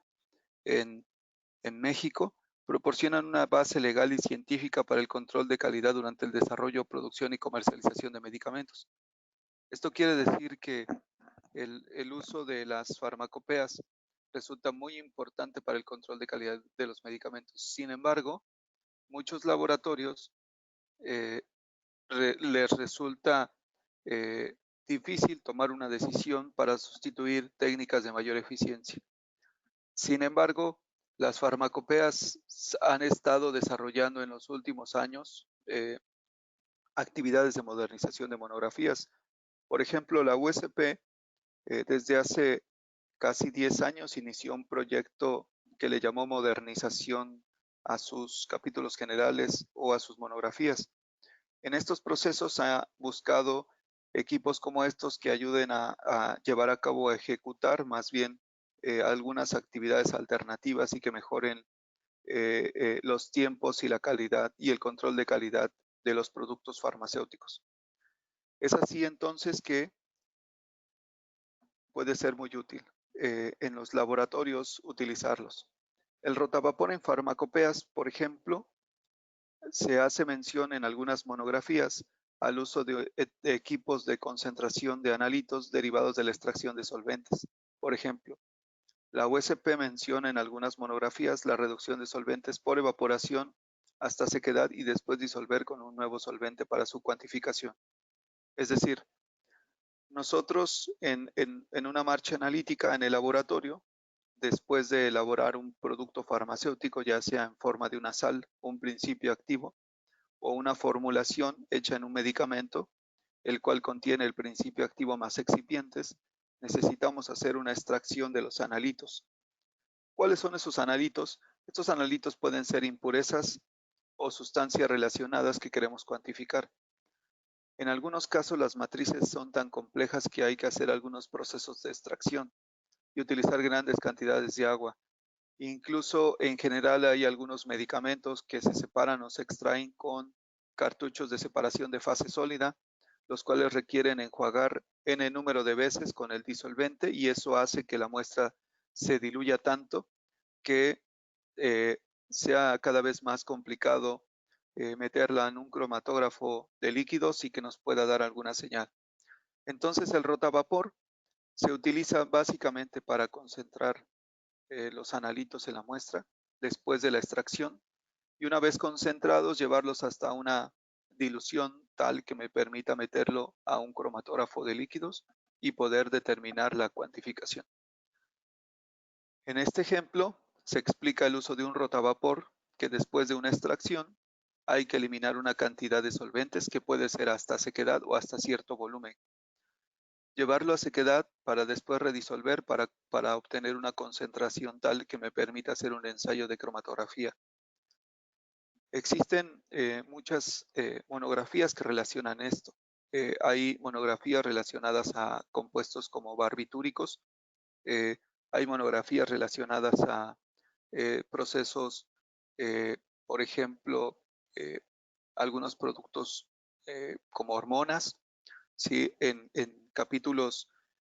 en México, proporcionan una base legal y científica para el control de calidad durante el desarrollo, producción y comercialización de medicamentos. Esto quiere decir que el uso de las farmacopeas resulta muy importante para el control de calidad de los medicamentos. Sin embargo, muchos laboratorios les resulta difícil tomar una decisión para sustituir técnicas de mayor eficiencia. Sin embargo, las farmacopeas han estado desarrollando en los últimos años actividades de modernización de monografías. Por ejemplo, la USP desde hace casi 10 años inició un proyecto que le llamó modernización a sus capítulos generales o a sus monografías. En estos procesos ha buscado equipos como estos que ayuden a llevar a cabo, a ejecutar más bien algunas actividades alternativas y que mejoren los tiempos y la calidad y el control de calidad de los productos farmacéuticos. Es así entonces que puede ser muy útil en los laboratorios utilizarlos. El rotavapor en farmacopeas, por ejemplo, se hace mención en algunas monografías al uso de equipos de concentración de analitos derivados de la extracción de solventes. Por ejemplo, la USP menciona en algunas monografías la reducción de solventes por evaporación hasta sequedad y después disolver con un nuevo solvente para su cuantificación. Es decir, nosotros en una marcha analítica en el laboratorio, después de elaborar un producto farmacéutico, ya sea en forma de una sal, un principio activo, o una formulación hecha en un medicamento, el cual contiene el principio activo más excipientes, necesitamos hacer una extracción de los analitos. ¿Cuáles son esos analitos? Estos analitos pueden ser impurezas o sustancias relacionadas que queremos cuantificar. En algunos casos las matrices son tan complejas que hay que hacer algunos procesos de extracción y utilizar grandes cantidades de agua. Incluso en general hay algunos medicamentos que se separan o se extraen con cartuchos de separación de fase sólida, los cuales requieren enjuagar n número de veces con el disolvente y eso hace que la muestra se diluya tanto que sea cada vez más complicado meterla en un cromatógrafo de líquidos y que nos pueda dar alguna señal. Entonces el rotavapor se utiliza básicamente para concentrar los analitos en la muestra después de la extracción y una vez concentrados llevarlos hasta una dilución tal que me permita meterlo a un cromatógrafo de líquidos y poder determinar la cuantificación. En este ejemplo se explica el uso de un rotavapor que después de una extracción hay que eliminar una cantidad de solventes que puede ser hasta sequedad o hasta cierto volumen. Llevarlo a sequedad para después redisolver para obtener una concentración tal que me permita hacer un ensayo de cromatografía. Existen muchas monografías que relacionan esto. Hay monografías relacionadas a compuestos como barbitúricos, hay monografías relacionadas a procesos, por ejemplo, algunos productos como hormonas, ¿sí? En capítulos,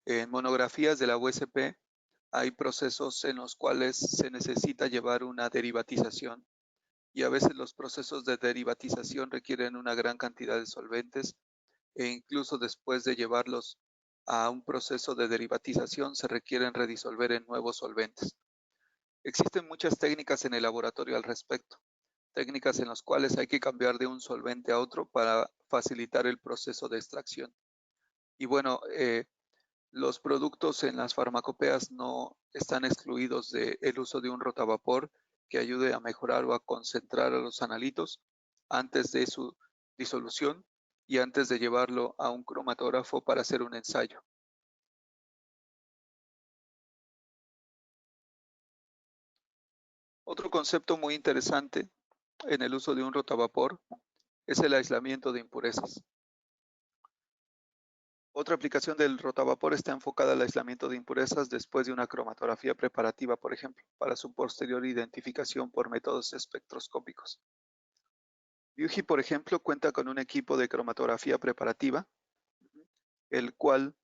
en monografías de la USP, hay procesos en los cuales se necesita llevar una derivatización y a veces los procesos de derivatización requieren una gran cantidad de solventes e incluso después de llevarlos a un proceso de derivatización se requieren redisolver en nuevos solventes. Existen muchas técnicas en el laboratorio al respecto, técnicas en las cuales hay que cambiar de un solvente a otro para facilitar el proceso de extracción. Y bueno, los productos en las farmacopeas no están excluidos del uso de un rotavapor que ayude a mejorar o a concentrar a los analitos antes de su disolución y antes de llevarlo a un cromatógrafo para hacer un ensayo. Otro concepto muy interesante en el uso de un rotavapor es el aislamiento de impurezas. Otra aplicación del rotavapor está enfocada al aislamiento de impurezas después de una cromatografía preparativa, por ejemplo, para su posterior identificación por métodos espectroscópicos. Ryuji, por ejemplo, cuenta con un equipo de cromatografía preparativa, el cual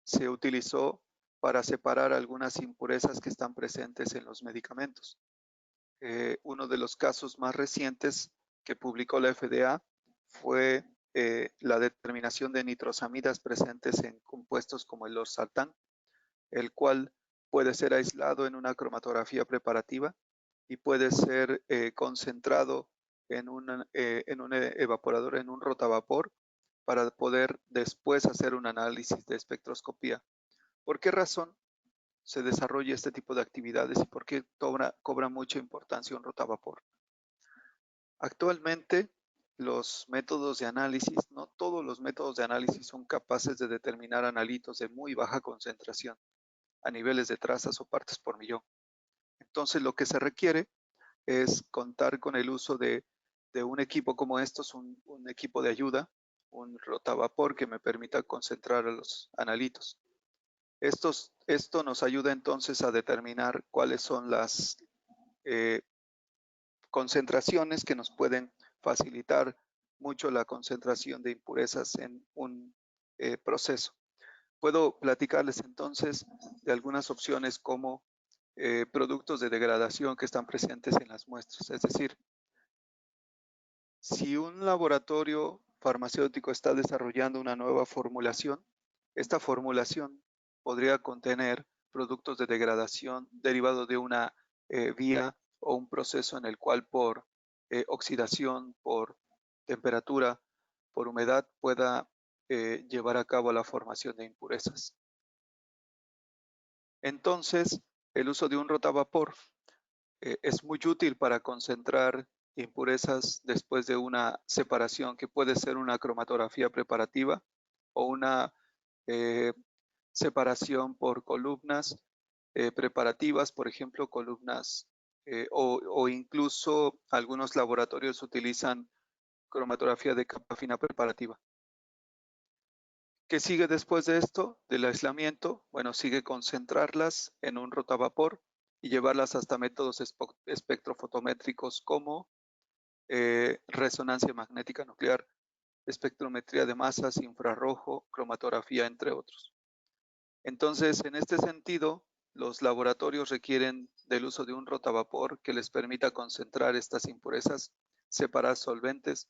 se utilizó para separar algunas impurezas que están presentes en los medicamentos. Uno de los casos más recientes que publicó la FDA fue la determinación de nitrosamidas presentes en compuestos como el losartán, el cual puede ser aislado en una cromatografía preparativa y puede ser concentrado en un evaporador, en un rotavapor, para poder después hacer un análisis de espectroscopía. ¿Por qué razón se desarrolla este tipo de actividades y por qué cobra mucha importancia un rotavapor? Actualmente, los métodos de análisis, no todos los métodos de análisis son capaces de determinar analitos de muy baja concentración a niveles de trazas o partes por millón. Entonces, lo que se requiere es contar con el uso de un equipo como estos, un equipo de ayuda, un rotavapor que me permita concentrar a los analitos. Esto nos ayuda entonces a determinar cuáles son las concentraciones que nos pueden facilitar mucho la concentración de impurezas en un proceso. Puedo platicarles entonces de algunas opciones como productos de degradación que están presentes en las muestras. Es decir, si un laboratorio farmacéutico está desarrollando una nueva formulación, esta formulación podría contener productos de degradación derivados de una vía o un proceso en el cual por oxidación, por temperatura, por humedad pueda llevar a cabo la formación de impurezas. Entonces, el uso de un rotavapor es muy útil para concentrar impurezas después de una separación que puede ser una cromatografía preparativa o una separación por columnas preparativas, por ejemplo, columnas o incluso algunos laboratorios utilizan cromatografía de capa fina preparativa. ¿Qué sigue después de esto, del aislamiento? Bueno, sigue concentrarlas en un rotavapor y llevarlas hasta métodos espectrofotométricos como resonancia magnética nuclear, espectrometría de masas, infrarrojo, cromatografía, entre otros. Entonces, en este sentido, los laboratorios requieren del uso de un rotavapor que les permita concentrar estas impurezas, separar solventes,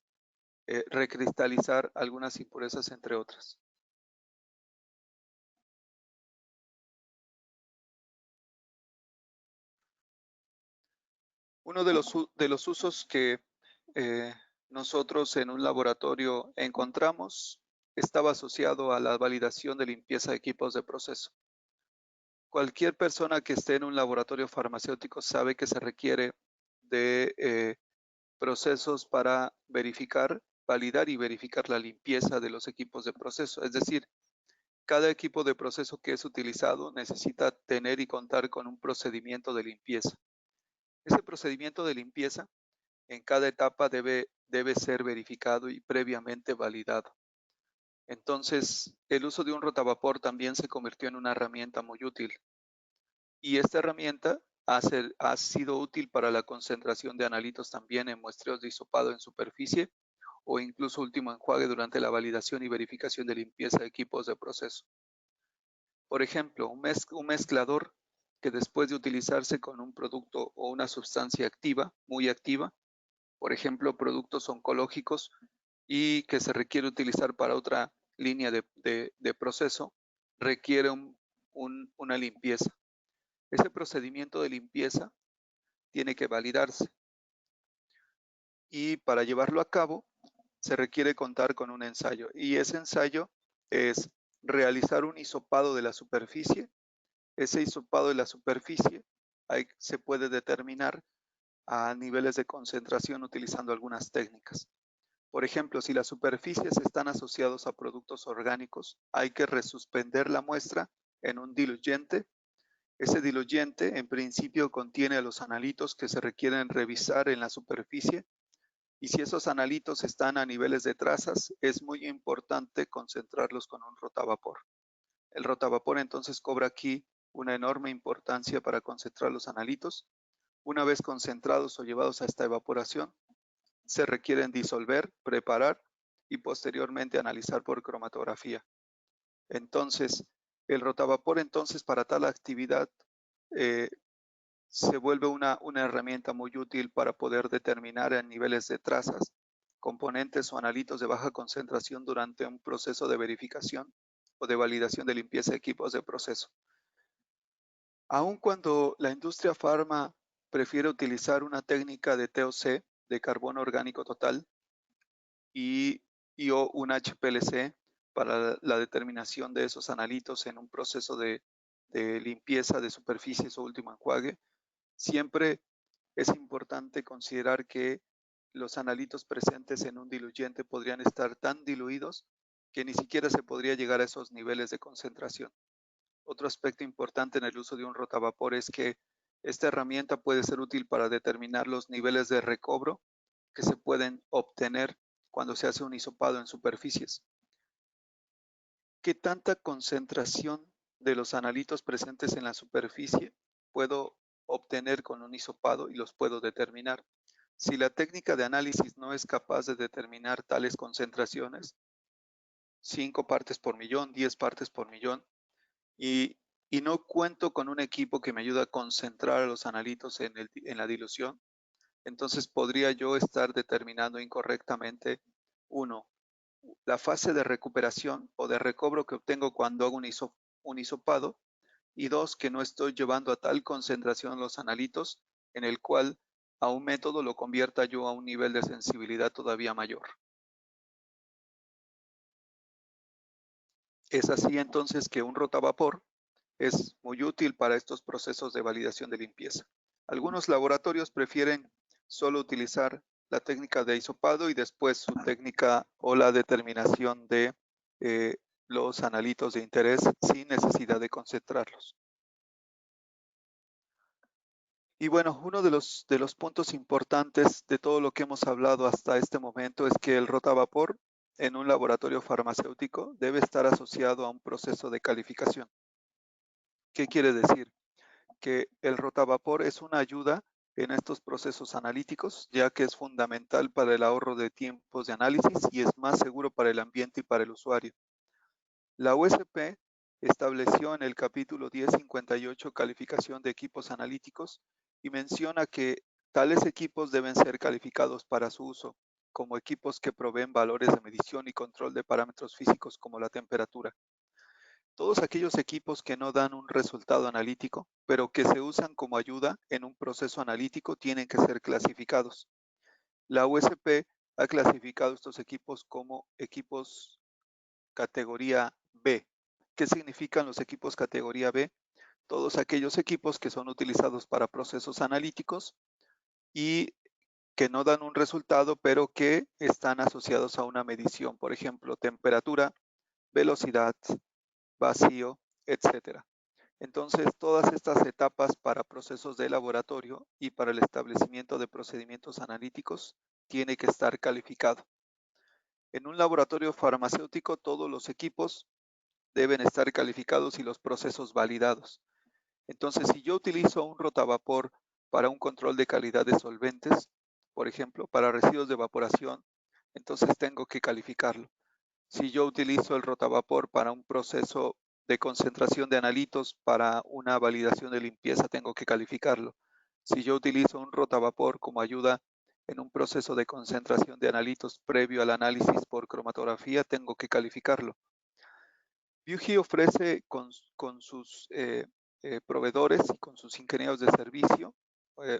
recristalizar algunas impurezas, entre otras. Uno de los usos que nosotros en un laboratorio encontramos estaba asociado a la validación de limpieza de equipos de proceso. Cualquier persona que esté en un laboratorio farmacéutico sabe que se requiere de procesos para verificar, validar y verificar la limpieza de los equipos de proceso. Es decir, cada equipo de proceso que es utilizado necesita tener y contar con un procedimiento de limpieza. Ese procedimiento de limpieza en cada etapa debe ser verificado y previamente validado. Entonces, el uso de un rotavapor también se convirtió en una herramienta muy útil. Y esta herramienta ha sido útil para la concentración de analitos también en muestreos de hisopado en superficie o incluso último enjuague durante la validación y verificación de limpieza de equipos de proceso. Por ejemplo, un mezclador que después de utilizarse con un producto o una sustancia activa, muy activa, por ejemplo, productos oncológicos y que se requiere utilizar para otra línea de proceso, requiere una limpieza. Ese procedimiento de limpieza tiene que validarse y para llevarlo a cabo se requiere contar con un ensayo y ese ensayo es realizar un hisopado de la superficie. Ese hisopado de la superficie se puede determinar a niveles de concentración utilizando algunas técnicas. Por ejemplo, si las superficies están asociadas a productos orgánicos, hay que resuspender la muestra en un diluyente. Ese diluyente en principio contiene los analitos que se requieren revisar en la superficie y si esos analitos están a niveles de trazas, es muy importante concentrarlos con un rotavapor. El rotavapor entonces cobra aquí una enorme importancia para concentrar los analitos. Una vez concentrados o llevados a esta evaporación, se requieren disolver, preparar y posteriormente analizar por cromatografía. Entonces, el rotavapor entonces para tal actividad se vuelve una herramienta muy útil para poder determinar en niveles de trazas, componentes o analitos de baja concentración durante un proceso de verificación o de validación de limpieza de equipos de proceso. Aun cuando la industria farma prefiere utilizar una técnica de TOC, de carbono orgánico total, o un HPLC para la determinación de esos analitos en un proceso de limpieza de superficies o último enjuague, siempre es importante considerar que los analitos presentes en un diluyente podrían estar tan diluidos que ni siquiera se podría llegar a esos niveles de concentración. Otro aspecto importante en el uso de un rotavapor es que esta herramienta puede ser útil para determinar los niveles de recobro que se pueden obtener cuando se hace un hisopado en superficies. ¿Qué tanta concentración de los analitos presentes en la superficie puedo obtener con un hisopado y los puedo determinar? Si la técnica de análisis no es capaz de determinar tales concentraciones, 5 partes por millón, 10 partes por millón, y no cuento con un equipo que me ayude a concentrar a los analitos en la dilución, entonces podría yo estar determinando incorrectamente, uno, la fase de recuperación o de recobro que obtengo cuando hago un hisopado, y dos, que no estoy llevando a tal concentración los analitos en el cual a un método lo convierta yo a un nivel de sensibilidad todavía mayor. Es así entonces que un rotavapor es muy útil para estos procesos de validación de limpieza. Algunos laboratorios prefieren solo utilizar la técnica de hisopado y después su técnica o la determinación de los analitos de interés sin necesidad de concentrarlos. Y bueno, uno de los puntos importantes de todo lo que hemos hablado hasta este momento es que el rotavapor en un laboratorio farmacéutico debe estar asociado a un proceso de calificación. ¿Qué quiere decir? Que el rotavapor es una ayuda en estos procesos analíticos, ya que es fundamental para el ahorro de tiempos de análisis y es más seguro para el ambiente y para el usuario. La USP estableció en el capítulo 1058 calificación de equipos analíticos y menciona que tales equipos deben ser calificados para su uso como equipos que proveen valores de medición y control de parámetros físicos como la temperatura. Todos aquellos equipos que no dan un resultado analítico, pero que se usan como ayuda en un proceso analítico, tienen que ser clasificados. La USP ha clasificado estos equipos como equipos categoría B. ¿Qué significan los equipos categoría B? Todos aquellos equipos que son utilizados para procesos analíticos y que no dan un resultado, pero que están asociados a una medición, por ejemplo, temperatura, velocidad, vacío, etcétera. Entonces, todas estas etapas para procesos de laboratorio y para el establecimiento de procedimientos analíticos tiene que estar calificado. En un laboratorio farmacéutico, todos los equipos deben estar calificados y los procesos validados. Entonces, si yo utilizo un rotavapor para un control de calidad de solventes, por ejemplo, para residuos de evaporación, entonces tengo que calificarlo. Si yo utilizo el rotavapor para un proceso de concentración de analitos para una validación de limpieza, tengo que calificarlo. Si yo utilizo un rotavapor como ayuda en un proceso de concentración de analitos previo al análisis por cromatografía, tengo que calificarlo. Viuji ofrece con sus proveedores y con sus ingenieros de servicio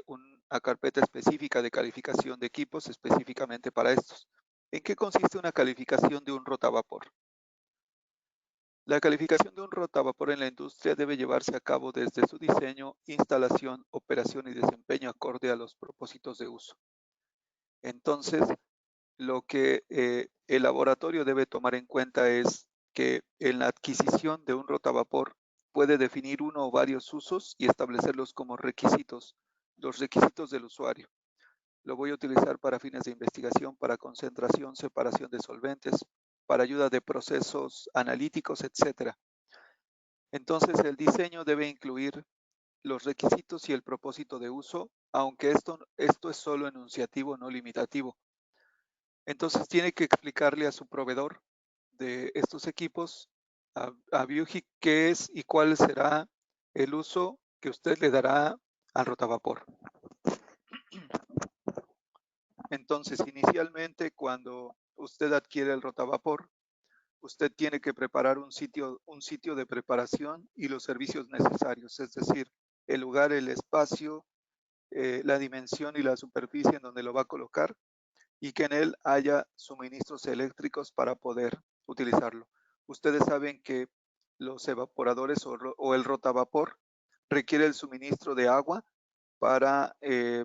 una carpeta específica de calificación de equipos específicamente para estos. ¿En qué consiste una calificación de un rotavapor? La calificación de un rotavapor en la industria debe llevarse a cabo desde su diseño, instalación, operación y desempeño acorde a los propósitos de uso. Entonces, lo que el laboratorio debe tomar en cuenta es que en la adquisición de un rotavapor puede definir uno o varios usos y establecerlos como requisitos, los requisitos del usuario. Lo voy a utilizar para fines de investigación, para concentración, separación de solventes, para ayuda de procesos analíticos, etc. Entonces, el diseño debe incluir los requisitos y el propósito de uso, aunque esto es solo enunciativo, no limitativo. Entonces, tiene que explicarle a su proveedor de estos equipos, a Viuji, qué es y cuál será el uso que usted le dará al rotavapor. Entonces, inicialmente, cuando usted adquiere el rotavapor, usted tiene que preparar un sitio de preparación y los servicios necesarios, es decir, el lugar, el espacio, la dimensión y la superficie en donde lo va a colocar y que en él haya suministros eléctricos para poder utilizarlo. Ustedes saben que los evaporadores o el rotavapor requiere el suministro de agua para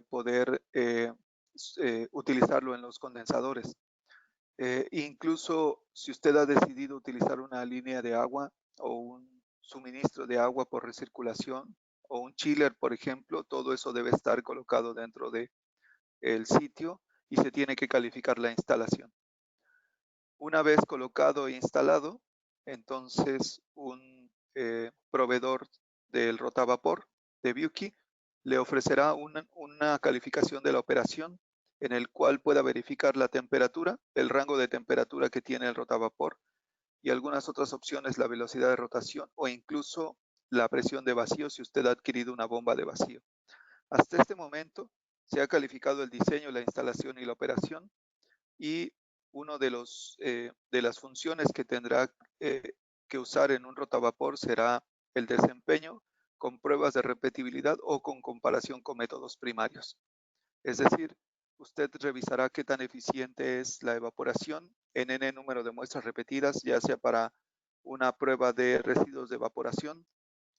poder utilizarlo en los condensadores. Incluso si usted ha decidido utilizar una línea de agua o un suministro de agua por recirculación o un chiller, por ejemplo, todo eso debe estar colocado dentro del sitio y se tiene que calificar la instalación. Una vez colocado e instalado, entonces un proveedor del rotavapor de Viuji le ofrecerá una calificación de la operación en el cual pueda verificar la temperatura, el rango de temperatura que tiene el rotavapor y algunas otras opciones, la velocidad de rotación o incluso la presión de vacío si usted ha adquirido una bomba de vacío. Hasta este momento se ha calificado el diseño, la instalación y la operación y uno de las funciones que tendrá que usar en un rotavapor será el desempeño con pruebas de repetibilidad o con comparación con métodos primarios. Es decir, usted revisará qué tan eficiente es la evaporación en n número de muestras repetidas, ya sea para una prueba de residuos de evaporación,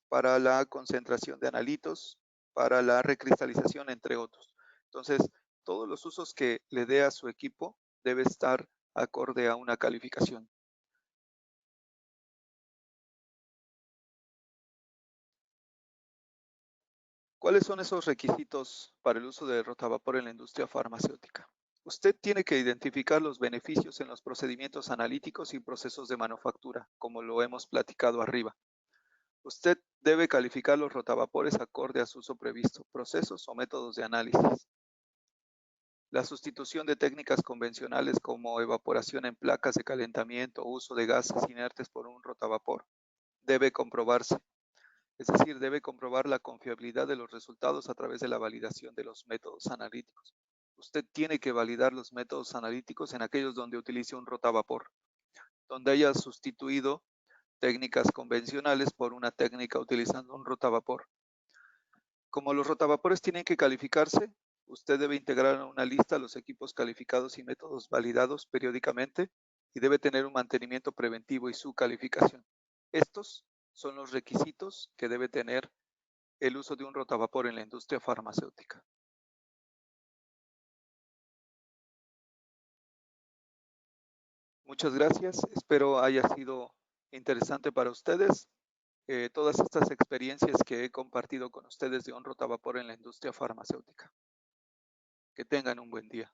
para la concentración de analitos, para la recristalización, entre otros. Entonces, todos los usos que le dé a su equipo debe estar acorde a una calificación. ¿Cuáles son esos requisitos para el uso de rotavapor en la industria farmacéutica? Usted tiene que identificar los beneficios en los procedimientos analíticos y procesos de manufactura, como lo hemos platicado arriba. Usted debe calificar los rotavapores acorde a su uso previsto, procesos o métodos de análisis. La sustitución de técnicas convencionales como evaporación en placas de calentamiento o uso de gases inertes por un rotavapor debe comprobarse. Es decir, debe comprobar la confiabilidad de los resultados a través de la validación de los métodos analíticos. Usted tiene que validar los métodos analíticos en aquellos donde utilice un rotavapor, donde haya sustituido técnicas convencionales por una técnica utilizando un rotavapor. Como los rotavapores tienen que calificarse, usted debe integrar a una lista los equipos calificados y métodos validados periódicamente y debe tener un mantenimiento preventivo y su calificación. Estos son los requisitos que debe tener el uso de un rotavapor en la industria farmacéutica. Muchas gracias, espero haya sido interesante para ustedes todas estas experiencias que he compartido con ustedes de un rotavapor en la industria farmacéutica. Que tengan un buen día.